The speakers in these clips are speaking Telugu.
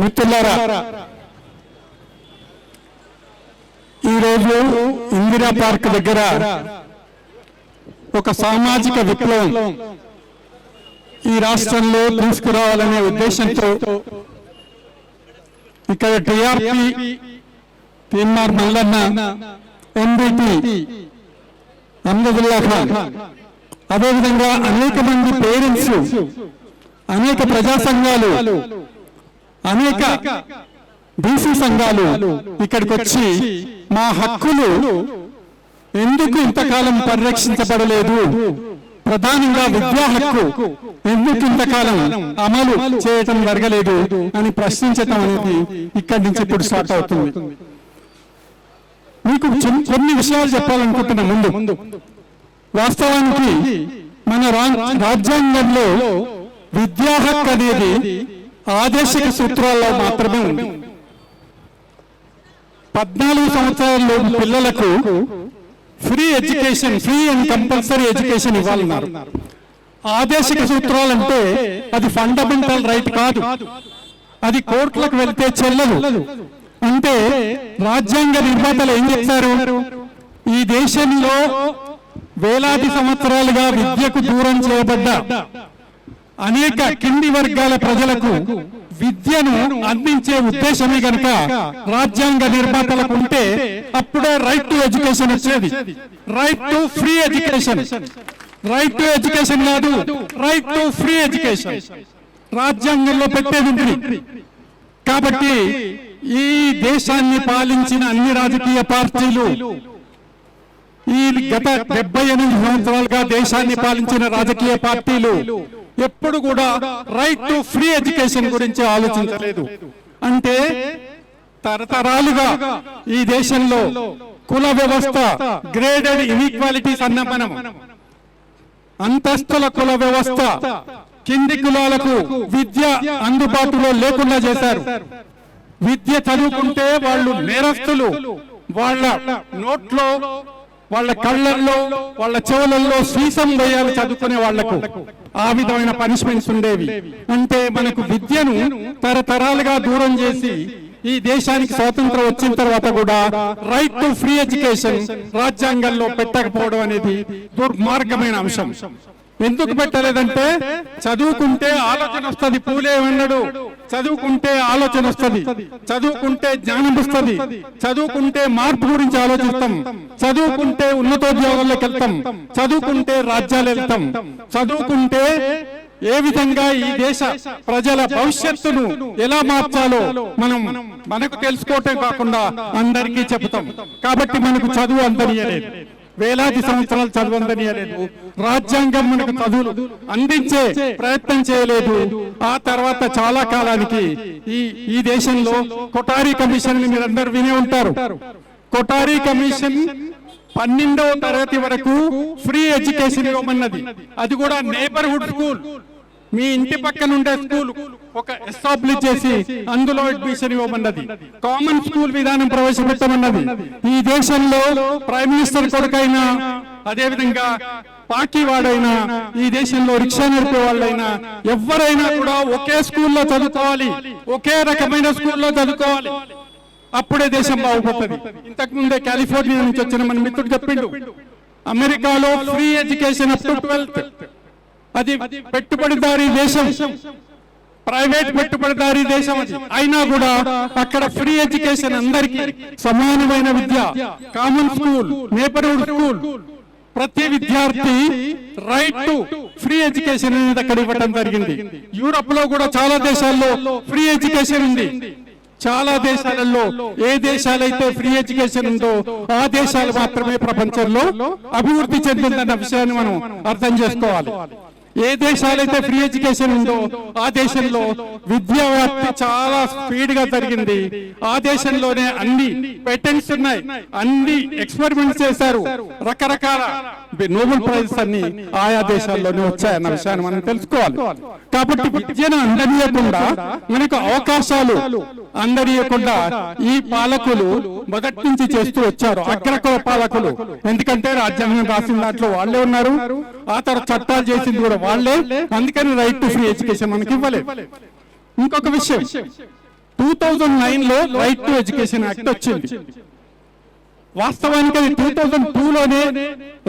మిత్రులారా, ఈరోజు ఇందిరా పార్క్ దగ్గర ఒక సామాజిక విప్లవం ఈ రాష్ట్రంలో తీసుకురావాలనే ఉద్దేశంతో ఇక్కడ టిఆర్పి తీన్మార్ మల్లన్న, ఎంబీటీ అహ్మదుల్లా ఖాన్, అదేవిధంగా అనేక మంది పేరెంట్స్, అనేక ప్రజా సంఘాలు, అనేక బీసీ సంఘాలు ఇక్కడికి వచ్చి మా హక్కులు ఎందుకు ఇంతకాలం పరిరక్షించబడలేదు, ప్రధానంగా విద్యా హక్కు ఎందుకు ఇంతకాలం అమలు చేయటం జరగలేదు అని ప్రశ్నించటం అనేది ఇక్కడి నుంచి ఇప్పుడు స్టార్ట్ అవుతుంది. మీకు కొన్ని విషయాలు చెప్పాలనుకుంటున్నా. ముందు వాస్తవానికి మన రాజ్యాంగంలో విద్యా హక్కు అనేది ఆదేశిక సూత్రాల్లో మాత్రమే ఉంది. 14 సంవత్సరాల పిల్లలకు free education, free and compulsory education ఇవ్వాలన్నారు. ఆదేశిక సూత్రాలంటే అది ఫండమెంటల్ రైట్ కాదు, అది కోర్టులకు వెళ్తే చెల్లదు. అంటే రాజ్యాంగ నిర్మాతలు ఏం చేశారు, ఈ దేశంలో వేలాది సంవత్సరాలుగా విద్యకు దూరం చేయబడ్డ అనేక కింది వర్గాల ప్రజలకు విద్యను అందించే ఉద్దేశమే కనుక రాజ్యాంగ నిర్మాతలకు ఉంటే అప్పుడే రైట్ టు ఎడ్యుకేషన్ వచ్చేది. Right to free education, right to education కాదు, రైట్ టు ఫ్రీ ఎడ్యుకేషన్ రాజ్యాంగంలో పెట్టేది ఉంది. కాబట్టి ఈ దేశాన్ని పాలించిన అన్ని రాజకీయ పార్టీలు, ఈ గత 78 సంవత్సరాలుగా దేశాన్ని పాలించిన రాజకీయ పార్టీలు ఎప్పుడు కూడా రైట్ టు ఫ్రీ ఎడ్యుకేషన్ గురించి ఆలోచించలేదు. అంటే తరతరాలుగా ఈ దేశంలో కుల వ్యవస్థ, గ్రేడెడ్ ఇన్ఈక్వాలిటీస్ అన్న మనం అంతస్తుల కుల వ్యవస్థ, కింది కులాలకు విద్య అందుబాటులో లేకుండా చేశారు. విద్య చదువుకుంటే వాళ్ళు నేరస్తులు, వాళ్ళ నోట్లో, వాళ్ళ కళ్ళల్లో, వాళ్ళ చెవులలో సీసం వేయాలి చదువుకునే వాళ్లకు. ఆ విధమైన పనిష్మెంట్స్ ఉండేవి. అంటే మనకు విద్యను తరతరాలుగా దూరం చేసి ఈ దేశానికి స్వాతంత్రం వచ్చిన తర్వాత కూడా రైట్ టు ఫ్రీ ఎడ్యుకేషన్ రాజ్యాంగంలో పెట్టకపోవడం అనేది దుర్మార్గమైన అంశం. ఎందుకు పెట్టలేదంటే చదువుకుంటే ఆలోచన వస్తుంది. పూలే అన్నాడు, చదువుకుంటే ఆలోచన వస్తుంది, చదువుకుంటే జ్ఞానం వస్తుంది, చదువుకుంటే మార్పు గురించి ఆలోచిస్తాం, చదువుకుంటే ఉన్నతోద్యోగాల్లోకి వెళ్తాం, చదువుకుంటే రాజ్యాలు వెళ్తాం, చదువుకుంటే ఏ విధంగా ఈ దేశ ప్రజల భవిష్యత్తును ఎలా మార్చాలో మనకు తెలుసుకోవటం కాకుండా అందరికీ చెబుతాం. కాబట్టి మనకు చదువు అందనియలేదు, వేలాది సంవత్సరాలు చదువు అందనియలేదు, రాజ్యాంగం మనకు చదువులు అందించే ప్రయత్నం చేయలేదు. ఆ తర్వాత చాలా కాలానికి ఈ దేశంలో కొఠారి కమిషన్ మీరందరూ వినే ఉంటారు. కొఠారి కమిషన్ 12వ తరగతి వరకు ఫ్రీ ఎడ్యుకేషన్ ఇవ్వమన్నది. అది కూడా నేబర్హుడ్ స్కూల్, మీ ఇంటి పక్కన ఉండే స్కూల్ ఒక ఎస్టాబ్లిష్ చేసి అందులో అడ్మిషన్ ఇవ్వమన్నది. కామన్ స్కూల్ విధానం ప్రవేశపెట్టమన్నది. ఈ దేశంలో ప్రైమ్ మినిస్టర్ కొడుకైనా, అదేవిధంగా పాకివాడైనా, ఈ దేశంలో రిక్షా నడిపే వాళ్ళైనా ఎవరైనా కూడా ఒకే స్కూల్లో చదువుకోవాలి, ఒకే రకమైన స్కూల్లో చదువుకోవాలి. అప్పుడే దేశం బాగుపడుతుంది. ఇంతకు ముందే కాలిఫోర్నియా నుంచి వచ్చిన మన మిత్రుడు చెప్పిండు, అమెరికాలో free education up to 12th. అది పెట్టుబడిదారీ దేశం, ప్రైవేట్ పెట్టుబడిదారీ దేశం. అయినా కూడా అక్కడ ఫ్రీ ఎడ్యుకేషన్, అందరికీ సమానమైన విద్య, కామన్ స్కూల్, నేబర్హుడ్ స్కూల్, ప్రతి విద్యార్థి రైట్ టు ఫ్రీ ఎడ్యుకేషన్ అనేది అక్కడ ఇవ్వడం జరిగింది. యూరప్ లో కూడా చాలా దేశాల్లో ఫ్రీ ఎడ్యుకేషన్ ఉంది. చాలా దేశాలలో ఏ దేశాలైతే ఫ్రీ ఎడ్యుకేషన్ ఉందో ఆ దేశాలు మాత్రమే ప్రపంచంలో అభివృద్ధి చెందిందన్న విషయాన్ని మనం అర్థం చేసుకోవాలి. ఏ దేశాలైతే ఫ్రీ ఎడ్యుకేషన్ ఉందో ఆ దేశంలో విద్యా వ్యాప్తి చాలా స్పీడ్ గా జరిగింది. ఆ దేశంలోనే అన్ని పేటెంట్స్ ఉన్నాయి, అన్ని ఎక్స్పెరిమెంట్స్ చేశారు, రకరకాల నోబెల్ ప్రైజెస్ అన్ని ఆయా దేశాల్లోనే వచ్చాయన్న విషయాన్ని మనం తెలుసుకోవాలి. కాబట్టి విద్యను అందనీయకుండా, మనకు అవకాశాలు అందనీయకుండా ఈ పాలకులు మొదటి నుంచి చేస్తూ వచ్చారు, అగ్రకుల పాలకులు. ఎందుకంటే రాజ్యాంగం రాసిన దాంట్లో వాళ్ళే ఉన్నారు, ఆ తర్వాత చట్టాలు చేసింది కూడా వాళ్ళే. అందుకని రైట్ టు ఫ్రీ ఎడ్యుకేషన్ మనకి ఇవ్వలేదు. ఇంకొక విషయం, 2009లో రైట్ టు ఎడ్యుకేషన్ యాక్ట్ వచ్చింది. వాస్తవానికి అది 2002లోనే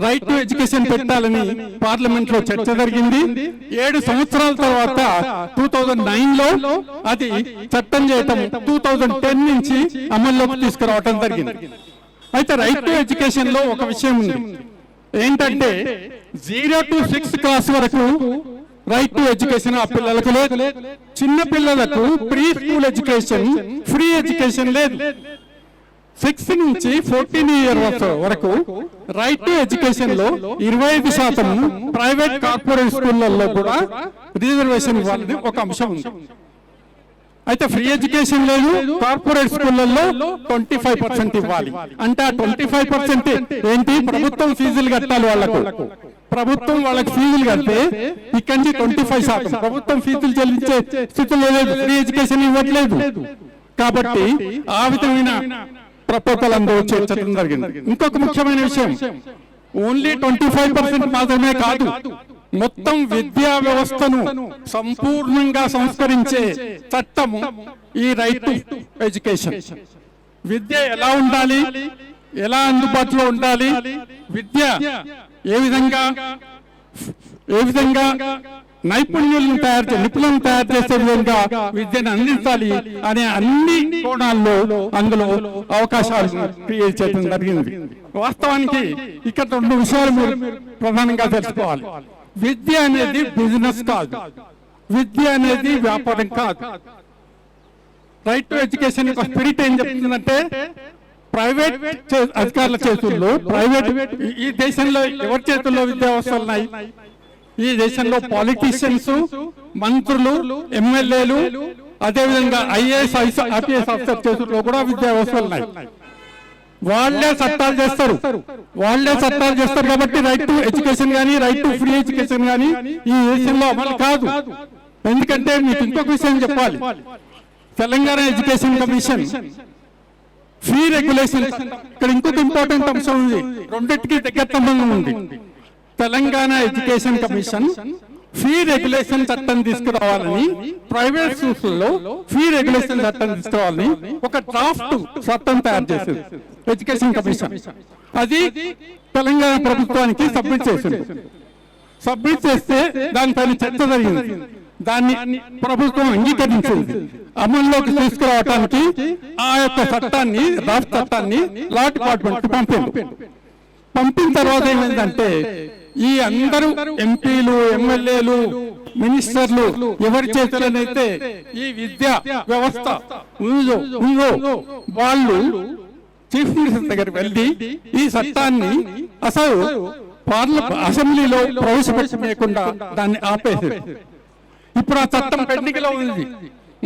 రైట్ టు ఎడ్యుకేషన్ పెట్టాలని పార్లమెంట్ లో చర్చ జరిగింది. 7 సంవత్సరాల తర్వాత 2009లో అది చట్టం చేయటం 2010 నుంచి అమల్లోకి తీసుకురావటం జరిగింది. అయితే రైట్ టు ఎడ్యుకేషన్ లో ఒక విషయం ఉంది, ఏంటంటే 0 to 6 క్లాస్ వరకు రైట్ టు ఎడ్యుకేషన్ ఆ పిల్లలకు లేదు. చిన్న పిల్లలకు pre school education, free education లేదు. 6 నుంచి 14 ఇయర్స్ వరకు రైట్ టు ఎడ్యుకేషన్ లో 25% ప్రైవేట్ కార్పొరేట్ స్కూళ్లలో కూడా రిజర్వేషన్ ఇవ్వాలని ఒక అంశం ఉంది. అయితే ఫ్రీ ఎడ్యుకేషన్ లేదు, కార్పొరేట్ స్కూళ్లలో 25% ఇవ్వాలి. అంటే ఆ 25% ఏంటి? ప్రభుత్వం ఫీజులు కట్టాలి వాళ్ళకు. ప్రభుత్వం వాళ్ళకి ఫీజులు కడితే ఇక్కడి నుంచి 25% ప్రభుత్వం ఫీజులు చెల్లించే స్థితిలో లేదు, ఫ్రీ ఎడ్యుకేషన్ ఇవ్వట్లేదు. కాబట్టి ఆ విధమైన ప్రపోజల్ అందరూ చేర్చడం జరిగింది. ఇంకొక ముఖ్యమైన విషయం, ఓన్లీ 25% మాత్రమే కాదు, మొత్తం విద్యా వ్యవస్థను సంపూర్ణంగా సంస్కరించే చట్టము ఈ రైట్ టు ఎడ్యుకేషన్. విద్య ఎలా ఉండాలి, ఎలా అందుబాటులో ఉండాలి, విద్య ఏ విధంగా నిపుణులను తయారు చేసే విధంగా విద్యను అందించాలి అనే అన్ని కోణాల్లో అందులో అవకాశాలు క్రియేట్ చేయడం జరిగింది. వాస్తవానికి ఇక్కడ 2 విషయాలు మీరు ప్రధానంగా తెలుసుకోవాలి. విద్య అనేది బిజినెస్ కాదు, విద్య అనేది వ్యాపారం కాదు. రైట్ టు ఎడ్యుకేషన్ యొక్క స్పిరిట్ ఏం చెప్తుందంటే, ప్రైవేట్ అధికారుల చేతుల్లో, ఈ దేశంలో ఎవరి చేతుల్లో విద్యా వ్యవస్థలు ఉన్నాయి? ఈ దేశంలో పాలిటీషియన్స్, మంత్రులు, ఎమ్మెల్యేలు, అదేవిధంగా ఐఏఎస్ ఐపీఎస్ ఆఫీసర్ చేతుల్లో కూడా విద్యా వ్యవస్థలు ఉన్నాయి. వాళ్ళే చట్టాలు చేస్తారు కాబట్టి రైట్ టు ఎడ్యుకేషన్ కానీ, రైట్ టు ఫ్రీ ఎడ్యుకేషన్ కానీ ఈ దేశంలో అమలు కాదు. ఎందుకంటే మీకు ఇంకొక విషయం చెప్పాలి, Telangana education commission fee regulation, ఇక్కడ ఇంకొక ఇంపార్టెంట్ అంశం ఉంది, రెండింటికి దగ్గర సంబంధం ఉంది. Telangana education commission fee regulation చట్టం తీసుకురావాలని, ప్రైవేట్ స్కూల్స్లో ఫీ రెగ్యులేషన్ చట్టం తీసుకురావాలని ఒక డ్రాఫ్ట్ చట్టం తయారు చేసింది ఎడ్యుకేషన్ కమిషన్. అది తెలంగాణ ప్రభుత్వానికి సబ్మిట్ చేస్తే దానిపైన చర్చ జరిగింది. దాన్ని ప్రభుత్వం అంగీకరించింది. అమల్లోకి తీసుకురావడానికి ఆ యొక్క చట్టాన్ని, డ్రాఫ్ట్ చట్టాన్ని లా డిపార్ట్మెంట్ పంపిన తర్వాత ఏమైందంటే, ఈ అందరూ ఎంపీలు, ఎమ్మెల్యేలు, మినిస్టర్లు ఎవరి చేతులనైతే ఈ విద్యా వ్యవస్థ ఉందో వాళ్ళు చీఫ్ మినిస్టర్ దగ్గర వెళ్ళి ఈ చట్టాన్ని అసలు అసెంబ్లీలో ప్రవేశపెట్టకుండా దాన్ని ఆపేసారు. ఇప్పుడు ఆ చట్టం పెండింగ్ లో ఉంది.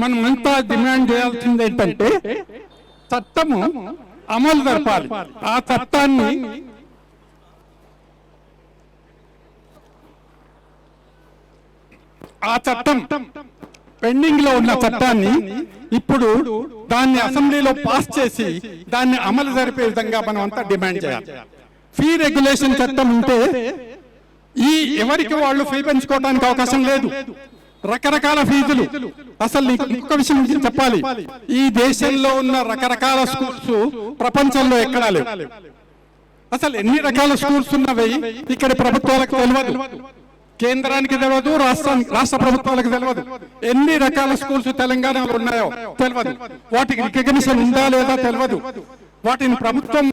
మనం అంతా డిమాండ్ చేయాల్సింది ఏంటంటే, చట్టము అమలు జరపాలి. ఆ చట్టం పెండింగ్ లో ఉన్న చట్టాన్ని ఇప్పుడు దాన్ని అసెంబ్లీలో పాస్ చేసి దాన్ని అమలు జరిపే విధంగా మనం అంతా డిమాండ్ చేయాలి. ఫీ రెగ్యులేషన్ చట్టం ఉంటే ఈ ఎవరికి వాళ్ళు ఫీ పెంచుకోవడానికి అవకాశం లేదు. రకరకాల ఫీజులు, అసలు ఇంకొక విషయం చెప్పాలి, ఈ దేశంలో ఉన్న రకరకాల స్కూల్స్ ప్రపంచంలో ఎక్కడా లేవు. అసలు ఎన్ని రకాల స్కూల్స్ ఉన్నవి ఇక్కడ ప్రభుత్వాలకు తెలియదు, కేంద్రానికి తెలియదు, రాష్ట్ర ప్రభుత్వాలకు తెలియదు. ఎన్ని రకాల స్కూల్స్ తెలంగాణలో ఉన్నాయో తెలియదు. వాటికి రికగ్నిషన్ ఉందా లేదా తెలియదు. వాటిని ప్రభుత్వం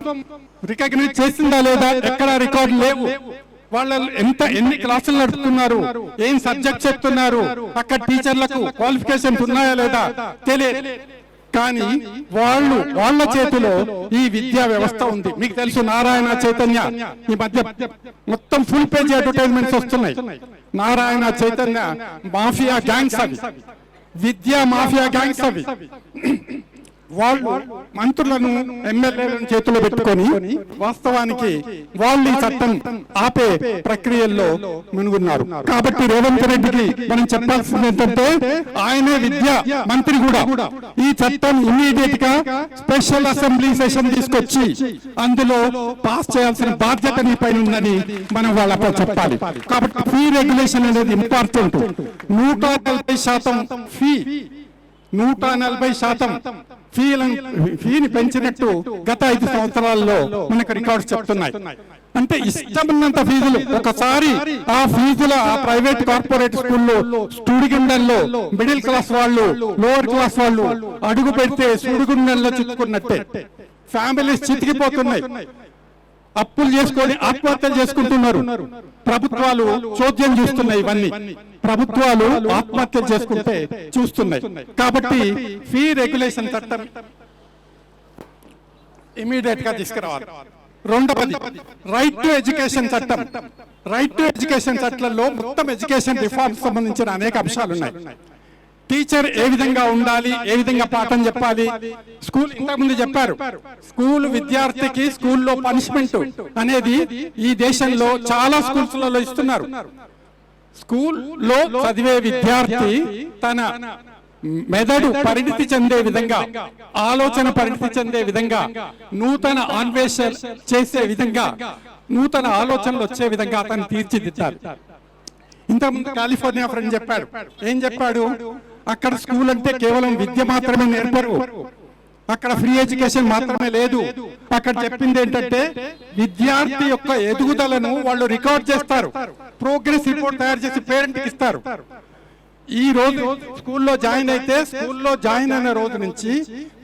రికగ్నైజ్ చేసిందా లేదా ఎక్కడ రికార్డు లేవు. వాళ్ళు ఎన్ని క్లాసులు నడుపుతున్నారు, ఏం సబ్జెక్ట్ చెప్తున్నారు, అక్కడ టీచర్లకు క్వాలిఫికేషన్స్ ఉన్నాయా లేదా తెలియదు. కానీ వాళ్ళ చేతిలో ఈ విద్యా వ్యవస్థ ఉంది. మీకు తెలుసు, నారాయణ చైతన్య ఈ మధ్య మొత్తం ఫుల్ పేజ్ అడ్వర్టైజ్మెంట్స్ వస్తున్నాయి. నారాయణ చైతన్య మాఫియా గ్యాంగ్స్ అవి, విద్యా మాఫియా గ్యాంగ్స్ అవి. వాళ్ళు మంత్రులను, ఎమ్మెల్యేలను చేతుల్లో పెట్టుకొని వాస్తవానికి వాళ్ళు ఈ చట్టం ఆపే ప్రక్రియల్లో మునుగున్నారు. కాబట్టి రేవంత్ రెడ్డికి మనం చెప్పాల్సింది ఏంటంటే, ఆయనే విద్యా మంత్రి కూడా ఈ చట్టం ఇమ్మీడియట్ గా స్పెషల్ అసెంబ్లీ సెషన్ తీసుకొచ్చి అందులో పాస్ చేయాల్సిన బాధ్యత నీ పైన ఉందని మనం వాళ్ళపై చెప్పాలి. కాబట్టి ఫీ రెగ్యులేషన్ అనేది ఇంపార్టెంట్. 140% ఫీ 140% ఫీని పెంచినట్టు గత 5 సంవత్సరాల్లో మనకు రికార్డ్స్ చెప్తున్నాయి. అంటే ఇష్టమున్నంత ఫీజులు. ఒకసారి ఆ ఫీజుల ఆ ప్రైవేట్ కార్పొరేట్ స్కూల్లో సుడిగుండంలో మిడిల్ క్లాస్ వాళ్ళు, లోవర్ క్లాస్ వాళ్ళు అడుగు పెడితే సుడిగుండంలో చిక్కుకున్నట్టే. ఫ్యామిలీస్ చితికిపోతున్నాయి, అప్పులు చేసుకొని ఆత్మహత్యలు చేసుకుంటున్నారు. ప్రభుత్వాలు చోద్యం చూస్తున్నాయి. ఇవన్నీ ప్రభుత్వాలు ఆత్మహత్యలు చేసుకుంటే చూస్తున్నాయి. కాబట్టి ఫీ రెగ్యులేషన్ చట్టం ఇమీడియట్ గా తీసుకురావాలి. రెండవది రైట్ టు ఎడ్యుకేషన్ చట్టం. రైట్ టు ఎడ్యుకేషన్ చట్టంలో మొత్తం ఎడ్యుకేషన్ రిఫార్మ్స్ సంబంధించిన అనేక అంశాలు ఉన్నాయి. టీచర్ ఏ విధంగా ఉండాలి, ఏ విధంగా పాఠం చెప్పాలి. స్కూల్ ఇంతకుముందు చెప్పారు, స్కూల్ విద్యార్థికి స్కూల్లో పనిష్మెంట్ అనేది ఈ దేశంలో చాలా స్కూల్స్లలో ఇస్తున్నారు. స్కూల్లో చదివే విద్యార్థి తన మెదడు పరిణితి చెందే విధంగా, ఆలోచన పరిణితి చెందే విధంగా, నూతన అన్వేషణ చేసే విధంగా, నూతన ఆలోచనలు వచ్చే విధంగా అతను తీర్చిదిద్దాలి. ఇంతకుముందు కాలిఫోర్నియా ఫ్రెండ్ చెప్పాడు. ఏం చెప్పాడు? అక్కడ స్కూల్ అంటే కేవలం విద్య మాత్రమే నేర్పరు, అక్కడ ఫ్రీ ఎడ్యుకేషన్ మాత్రమే లేదు. అక్కడ చెప్పింది ఏంటంటే విద్యార్థి యొక్క ఎదుగుదలను వాళ్ళు రికార్డ్ చేస్తారు, ప్రోగ్రెస్ రిపోర్ట్ తయారు చేసి పేరెంట్కి ఇస్తారు. ఈ రోజు స్కూల్లో జాయిన్ అయితే స్కూల్లో జాయిన్ అయిన రోజు నుంచి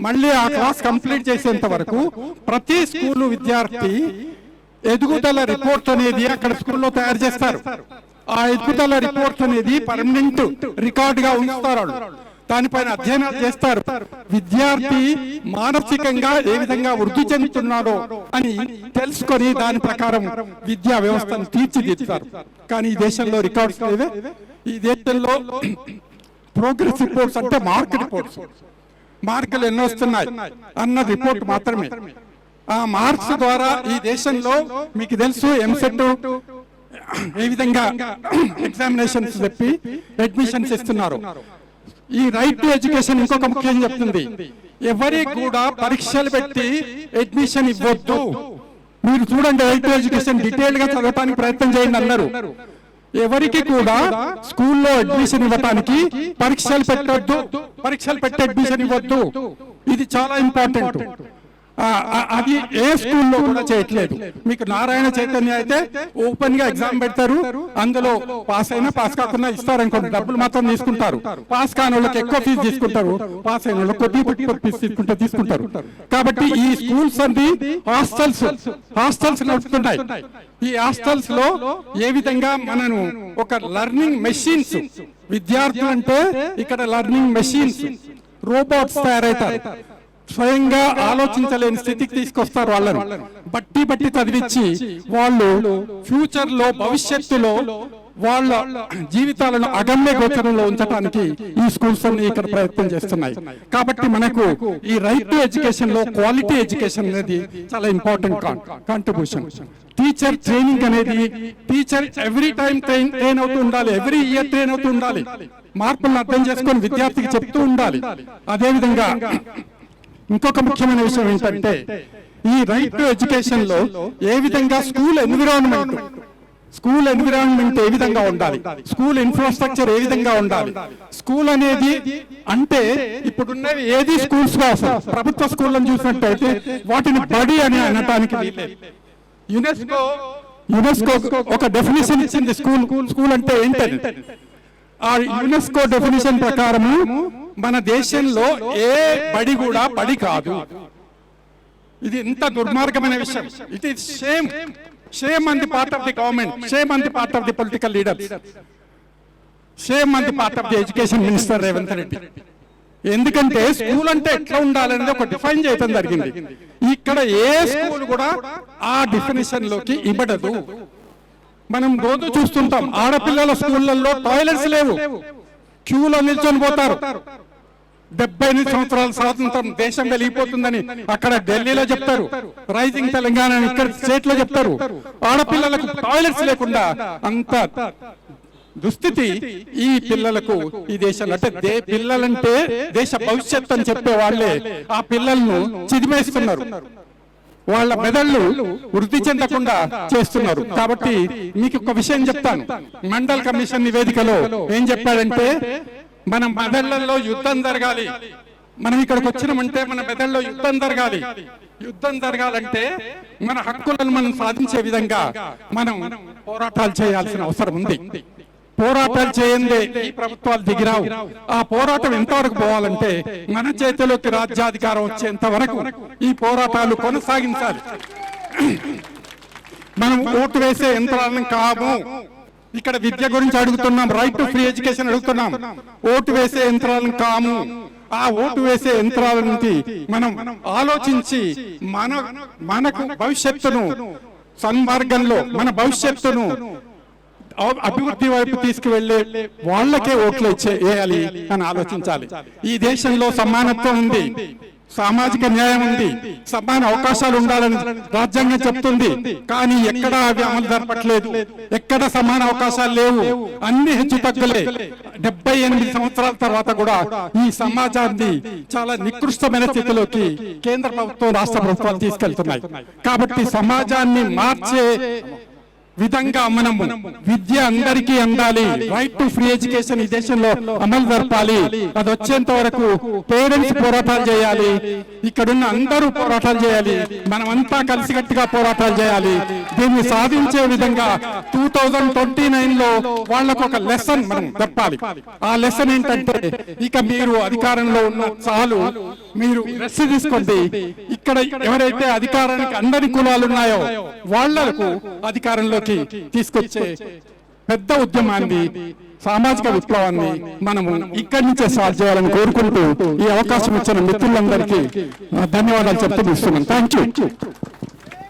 మళ్ళీ ఆ క్లాస్ కంప్లీట్ చేసేంత వరకు ప్రతి స్కూల్ విద్యార్థి ఎదుగుదల రిపోర్ట్ అనేది అక్కడ స్కూల్లో తయారు చేస్తారు. ఆ ఎదుగుదల రిపోర్ట్ అనేది పర్మనెంట్ రికార్డ్ గా ఉంచుతారు. దానిపైన అధ్యయనాలు చేస్తారు. విద్యార్థి మానసికంగా ఏ విధంగా వృద్ధి చెందుతున్నాడో అని తెలుసుకొని దాని ప్రకారం విద్యా వ్యవస్థను తీర్చిదిద్దుతారు. కానీ ఈ దేశంలో రికార్డ్స్ లేవే. ఈ దేశంలో ప్రోగ్రెస్ రిపోర్ట్స్ అంటే మార్క్ రిపోర్ట్స్, మార్కులు ఎన్నో వస్తున్నాయి అన్న రిపోర్ట్ మాత్రమే. ఆ మార్క్స్ ద్వారా ఈ దేశంలో మీకు తెలుసు ఎంసెట్ ఏ విధంగా ఎగ్జామినేషన్స్ చెప్పి అడ్మిషన్స్ ఇస్తున్నారు. ఈ రైట్ టు ఎడ్యుకేషన్ ఇంకొక ముఖ్యం చెప్తుంది, ఎవరికి కూడా పరీక్షలు పెట్టి అడ్మిషన్ ఇవ్వద్దు. మీరు చూడండి, రైట్ టు ఎడ్యుకేషన్ డీటెయిల్ గా చదవడానికి ప్రయత్నం చేయండి అన్నారు. ఎవరికి కూడా స్కూల్లో అడ్మిషన్ ఇవ్వడానికి పరీక్షలు పెట్టొద్దు, పరీక్షలు పెట్టి అడ్మిషన్ ఇవ్వద్దు. ఇది చాలా ఇంపార్టెంట్. అది ఏ స్కూల్లో కూడా చేయట్లేదు. మీకు నారాయణ చైతన్య అయితే ఓపెన్ గా ఎగ్జామ్ పెడతారు, అందులో పాస్ అయినా పాస్ కాకుండా ఇస్తారనుకోండి, డబ్బులు మాత్రం తీసుకుంటారు. పాస్ కాని వాళ్ళకి ఎక్కువ ఫీజు తీసుకుంటారు, పాస్ అయిన వాళ్ళకి కొద్ది ఫీజు తీసుకుంటారు. కాబట్టి ఈ స్కూల్స్ అన్ని హాస్టల్స్ నడుపుతున్నాయి. ఈ హాస్టల్స్ లో ఏ విధంగా మనను ఒక లర్నింగ్ మెషిన్స్, విద్యార్థులు అంటే ఇక్కడ లర్నింగ్ మెషిన్స్, రోబోట్స్ తయారవుతారు. స్వయంగా ఆలోచించలేని స్థితికి తీసుకొస్తారు. వాళ్ళను బట్టి చదివించి వాళ్ళు ఫ్యూచర్ లో, భవిష్యత్తులో వాళ్ళ జీవితాలను అగమ్య గోచరంలో ఉంచడానికి ఈ స్కూల్స్ అన్ని ఇక్కడ ప్రయత్నం చేస్తున్నాయి. కాబట్టి మనకు ఈ రైట్ టు ఎడ్యుకేషన్ లో క్వాలిటీ ఎడ్యుకేషన్ అనేది చాలా ఇంపార్టెంట్ కాంట్రిబ్యూషన్. టీచర్ ట్రైనింగ్ అనేది, టీచర్ ఎవ్రీ టైం ట్రైన్ అవుతూ ఉండాలి, ఎవ్రీ ఇయర్ ట్రైన్ అవుతూ ఉండాలి, మార్పులను అర్థం చేసుకొని విద్యార్థికి చెప్తూ ఉండాలి. అదేవిధంగా ఇంకొక ముఖ్యమైన విషయం ఏంటంటే ఈ రైట్ టు ఎడ్యుకేషన్ లో ఏ విధంగా స్కూల్ ఎన్విరాన్మెంట్ ఏ విధంగా ఉండాలి, స్కూల్ ఇన్ఫ్రాస్ట్రక్చర్ ఏ విధంగా ఉండాలి. స్కూల్ అనేది అంటే ఇప్పుడున్నవి ఏది స్కూల్స్ ప్రభుత్వ స్కూళ్ళను చూసినట్టయితే వాటిని బడి అని అనటానికి వీల్లేదు. యునెస్కో ఒక డెఫినేషన్ ఇచ్చింది స్కూల్ అంటే ఏంటని. ఆ యునెస్కో డెఫినేషన్ ప్రకారము మన దేశంలో ఏ బడి కూడా బడి కాదు. ఇది ఎంత దుర్మార్గమైన విషయం. It is shame on the part of the government, shame on the part of the political leaders, shame on the part of the education minister Revanth Reddy. ఎందుకంటే స్కూల్ అంటే ఎట్లా ఉండాలనేది ఒక డిఫైన్ చేయడం జరిగింది. ఇక్కడ ఏ స్కూల్ కూడా ఆ డెఫినేషన్ లోకి ఇవ్వడదు. మనం రోజు చూస్తుంటాం, ఆడపిల్లల స్కూళ్లలో టాయిలెట్స్ లేవు, క్యూలో నిల్చొని పోతారు. 78 సంవత్సరాల స్వాతంత్రం, దేశం వెలిగిపోతుందని అక్కడ ఢిల్లీలో చెప్తారు, రైజింగ్ తెలంగాణ ఇక్కడ స్టేట్ లో చెప్తారు. ఆడపిల్లలకు టాయిలెట్స్ లేకుండా అంత దుస్థితి ఈ పిల్లలకు ఈ దేశంలో. అంటే పిల్లలంటే దేశ భవిష్యత్ అని చెప్పే వాళ్ళే ఆ పిల్లలను చిదిమేస్తున్నారు, వాళ్ళ మెదళ్ళు వృద్ధి చెందకుండా చేస్తున్నారు. కాబట్టి మీకు ఒక విషయం చెప్తాను. మండల్ కమిషన్ నివేదికలో ఏం చెప్పాడంటే మన మెదళ్లలో యుద్ధం జరగాలి. మనం ఇక్కడికి వచ్చినామంటే మన మెదడులో యుద్ధం జరగాలి. యుద్ధం జరగాలంటే మన హక్కులను మనం సాధించే విధంగా మనం పోరాటాలు చేయాల్సిన అవసరం ఉంది. పోరాటాలు చేయందే ఈ ప్రభుత్వాలు దిగిరావు. ఆ పోరాటం ఎంతవరకు పోవాలంటే మన చేతిలోకి రాజ్యాధికారం వచ్చేంత వరకు ఈ పోరాటాలు కొనసాగించాలి. మనం ఓటు వేసే యంత్రాలను కాము. ఇక్కడ విద్య గురించి అడుగుతున్నాం, రైట్ టు ఫ్రీ ఎడ్యుకేషన్ అడుగుతున్నాం. ఓటు వేసే యంత్రాలను కాము. ఆ ఓటు వేసే యంత్రాల నుంచి మనం ఆలోచించి మనకు భవిష్యత్తును సన్మార్గంలో మన భవిష్యత్తును అభివృద్ధి వైపు తీసుకువెళ్లే వాళ్ళకే ఓట్లు వేయాలి అని ఆలోచించాలి. ఈ దేశంలో సమానత్వం ఉంది, సామాజిక న్యాయం ఉంది, సమాన అవకాశాలు ఉండాలని రాజ్యాంగం చెప్తుంది. కానీ ఎక్కడా అవి అమలు జరపట్లేదు. ఎక్కడ సమాన అవకాశాలు లేవు, అన్ని హెచ్చు తగ్గులే. 78 సంవత్సరాల తర్వాత కూడా ఈ సమాజాన్ని చాలా నికృష్టమైన స్థితిలోకి కేంద్ర ప్రభుత్వం, రాష్ట్ర ప్రభుత్వాలు తీసుకెళ్తున్నాయి. కాబట్టి సమాజాన్ని మార్చే విధంగా మనము విద్య అందరికీ అందాలి. రైట్ టు ఫ్రీ ఎడ్యుకేషన్ ఈ దేశంలో అమలు జరపాలి. అది వచ్చేంత వరకు పేరెంట్స్ పోరాటాలు చేయాలి, ఇక్కడున్న అందరూ పోరాటాలు చేయాలి, మనమంతా కలిసికట్టుగా పోరాటాలు చేయాలి. దీన్ని సాధించే విధంగా 2029లో వాళ్ళకు ఒక లెసన్ మనం చెప్పాలి. ఆ లెసన్ ఏంటంటే, ఇక మీరు అధికారంలో ఉన్న చాలు, మీరు రెస్ట్ తీసుకోండి. ఇక్కడ ఎవరైతే అధికారానికి అందరి కులాలు ఉన్నాయో వాళ్లకు అధికారంలో తీసుకొచ్చే పెద్ద ఉద్యమాన్ని, సామాజిక విప్లవాన్ని మనము ఇక్కడి నుంచే స్టార్ట్ చేయాలని కోరుకుంటూ ఈ అవకాశం ఇచ్చిన మిత్రులందరికీ ధన్యవాదాలు చెప్తూ ఇస్తున్నాను. Thank you.